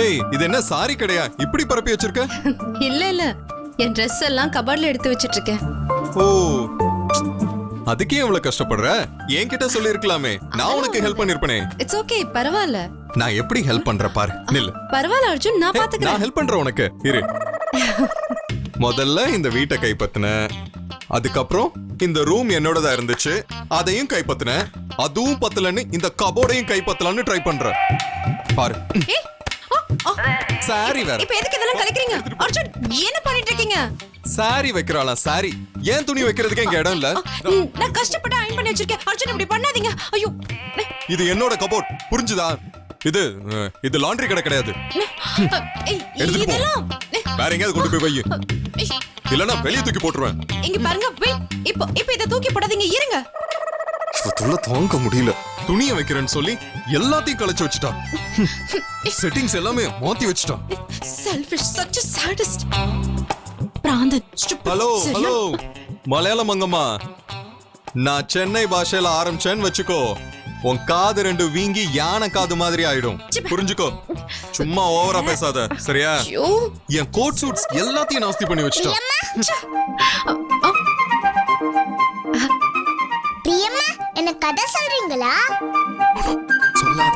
ஏய் இது என்ன சாரி கடையா இப்படி பரப்பி வச்சிருக்க? இல்ல என் ட்ரெஸ் எல்லாம் கபோர்ட்ல எடுத்து வச்சிட்டு இருக்கேன். ஓ அதுக்கே எவ்வளவு கஷ்டப்படுற? என்கிட்ட சொல்லி இருக்கலாமே, நான் உனக்கு ஹெல்ப் பண்ணிருப்பனே. இட்ஸ் ஓகே, பரவாயில்ல. நான் எப்படி ஹெல்ப் பண்ற பாரு. நில்லு. பரவாயில்ல அர்ஜுன், நான் பாத்துக்கிறேன். நான் ஹெல்ப் பண்றேன் உனக்கு. இரு. முதல்ல இந்த வீட்டை கைப்பத்தின, அதுக்கப்புறம் இந்த ரூம் என்னோடதா இருந்துச்சு, அதையும் கைப்பத்தின, அதுவும் பத்தலன்னு இந்த கபோர்டையும் கைப்பத்தலான்னு ட்ரை பண்ற பாரு. சாரி வேற. இப்போ எதுக்கு இதெல்லாம் கலக்குறீங்க? அர்ஜுன் என்ன பண்ணிட்டு இருக்கீங்க? சாரி வைக்கறாளா? சாரி ஏன் துணி வைக்கிறதுக்கு இங்க இடம் இல்ல? நான் கஷ்டப்பட்டு அயன் பண்ணி வச்சிருக்கேன். அர்ஜுன் இப்படி பண்ணாதீங்க. ஐயோ, இது என்னோட கபோர்ட், புரிஞ்சுதா? இது லாண்டரி கடை கிடையாது. இதெல்லாம் வேற எங்கயாவது கொண்டு போய் வை, இல்லனா வெளிய தூக்கி போட்டுருவேன். இங்க பாருங்க, இப்போ இத தூக்கி போடாதீங்க, இருங்க. தொல்லை தாங்க முடியல. துணியை வைக்கிறேன்னு சொல்லி எல்லாத்தையும் கலைச்சு வச்சுட்டா. செட்டிங்ஸ் எல்லாமே மாத்தி வச்சுட்டா. Selfish, such a sadist. பிராந்தன், stupid. Hello மலையாள மங்கம்மா, நான் சென்னை பாஷையில ஆரம்பிச்சேன்னு வச்சுக்கோ, உன் காது ரெண்டு வீங்கி யானை காது மாதிரி ஆயிடும். புரிஞ்சுக்கோ. சும்மா ஓவரா பேசாத, சரியா? என் கோட் சூட்ஸ் எல்லாத்தையும் நாஸ்தி பண்ணி வச்சுட்டா. பிரியம்மா, என்ன கதை சொல்றீங்களா? சொல்லாத.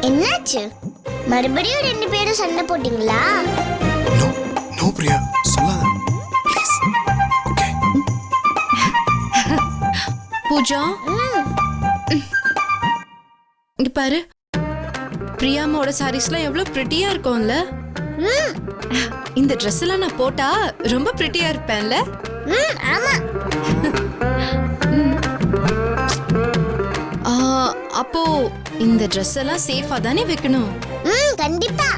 என்னாச்சு? மறுபடியும் ரெண்டு பேரும் சண்டை போட்டீங்களா? நோ பிரியா, சொல்லாத ப்ளீஸ். ஓகே. பூஜா, இங்க பாரு. பிரியாமோட சாரீஸ்லாம் எவ்வளவு பிரிட்டியா இருக்கும்ல. இந்த Dress எல்லாம் நான் போட்டா ரொம்ப பிரிட்டியா இருப்பேன்ல. ஆமா. அப்போ இந்த Dress எல்லாம் சேஃபா தானே வைக்கணும்? கண்டிப்பா.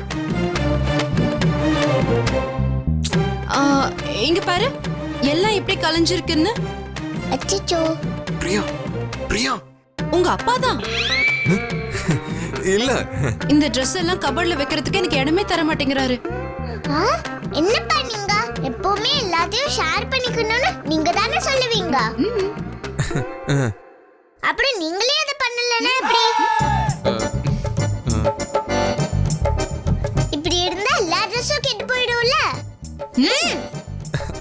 இங்க பாரு, எல்லாம் எப்படி கலைஞ்சிருக்குன்னு. அச்சச்சோ. பிரியா உங்க அப்பா தான். இல்ல, இந்த Dress எல்லாம் கபோர்ட்ல வைக்கிறதுக்கு எனக்கு இடமே தர மாட்டேங்கிறாரு. என்னப்பா நீங்க எப்பவுமே எல்லாத்தையும் ஷேர் பண்ணிக்கணும்னு நீங்க தானே சொல்லுவீங்க. அப்புறம் நீங்களே அதை பண்ணலன்னா எப்படி? இப்படி இருந்தா எல்லா ட்ரெஸ்ஸும் கெட்டு போயிடும்ல.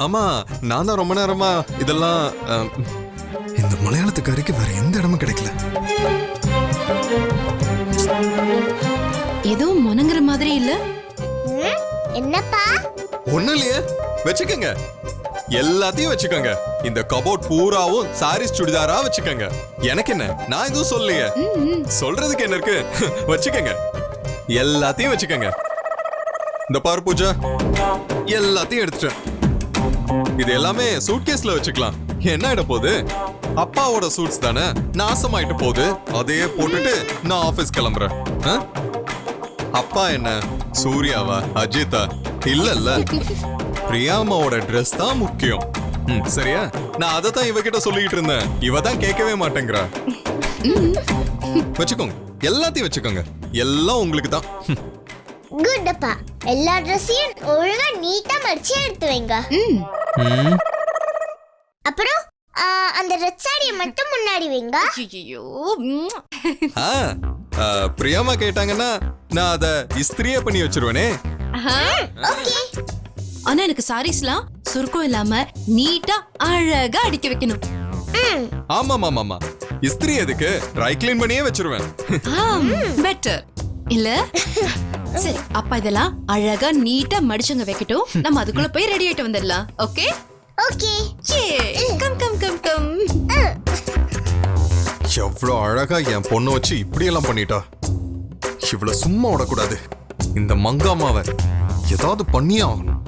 ஆமா, நான் தான் ரொம்ப நேரமா இதெல்லாம் இந்த மலையாளத்துக்காரிக்கு வேற எந்த இடமும் கிடைக்கல. ஏதோ முனங்குற மாதிரி இல்ல. என்னப்பா? ஒண்ணு இல்லையே, வச்சுக்கங்க, எல்லாத்தையும் வச்சுக்கோங்க. இந்த கபோர்ட் பூராவும் சாரீஸ் சுடிதாரா வச்சுக்கோங்க. எனக்கு என்ன, நான் எதுவும் சொல்லலையே. சொல்றதுக்கு என்ன இருக்கு? வச்சுக்கங்க, எல்லாத்தையும் வச்சுக்கங்க. இந்த பாரு பூஜா, எல்லாத்தையும் எடுத்துட்டேன். இது எல்லாமே சூட்கேஸ்ல வச்சுக்கலாம். என்ன இட போகுது? அப்பாவோட சூட்ஸ் தானே, நாசமாயிட்டு போகுது. அதையே போட்டுட்டு நான் ஆபீஸ் கிளம்புறேன். அப்பா என்ன சூர்யாவா, அஜித்தா? இல்ல, பிரியாமாவோட Dress தான் முக்கியம். சரியா? நான் அதை தான் இவகிட்ட சொல்லிட்டு இருந்தேன். இவ தான் கேட்கவே மாட்டேங்கிறா. வச்சுக்கோங்க, எல்லாத்தையும் வச்சுக்கோங்க, எல்லாம் உங்களுக்கு தான். குட் அப்பா. எல்லா ட்ரெஸ்ஸையும் ஒழுங்கா நீட்டா மடிச்சு எடுத்து வைங்க. அப்புறம் அந்த ரெட் சாரியை மட்டும் முன்னாடி வைங்க. ஐயோ, பிரியாமா கேட்டாங்கன்னா நான் அத இஸ்திரியே பண்ணி வச்சிருவேனே. ஓகே. ஆனா எனக்கு சாரீஸ்லாம் சுருக்கம் இல்லாம நீட்டா அழகா அடிக்க வைக்கணும். ஆமா, இஸ்திரி எதுக்கு, ட்ரை கிளீன் பண்ணியே வச்சிருவேன். பெட்டர் இல்ல? சரி, அப்பா இதெல்லாம் அழகா நீட்டா மடிச்சங்க வைக்கட்டும். நம்ம அதுக்குள்ள போய் ரெடி ஆயிட்டு வந்துடலாம். Okay okay. கம். எவ்வளவு அழகா என் பொண்ணு வச்சு இப்படி எல்லாம் பண்ணிட்டா. இவ்வளவு சும்மா விடக்கூடாது. இந்த மங்காமாவை ஏதாவது பண்ணியே ஆகணும்.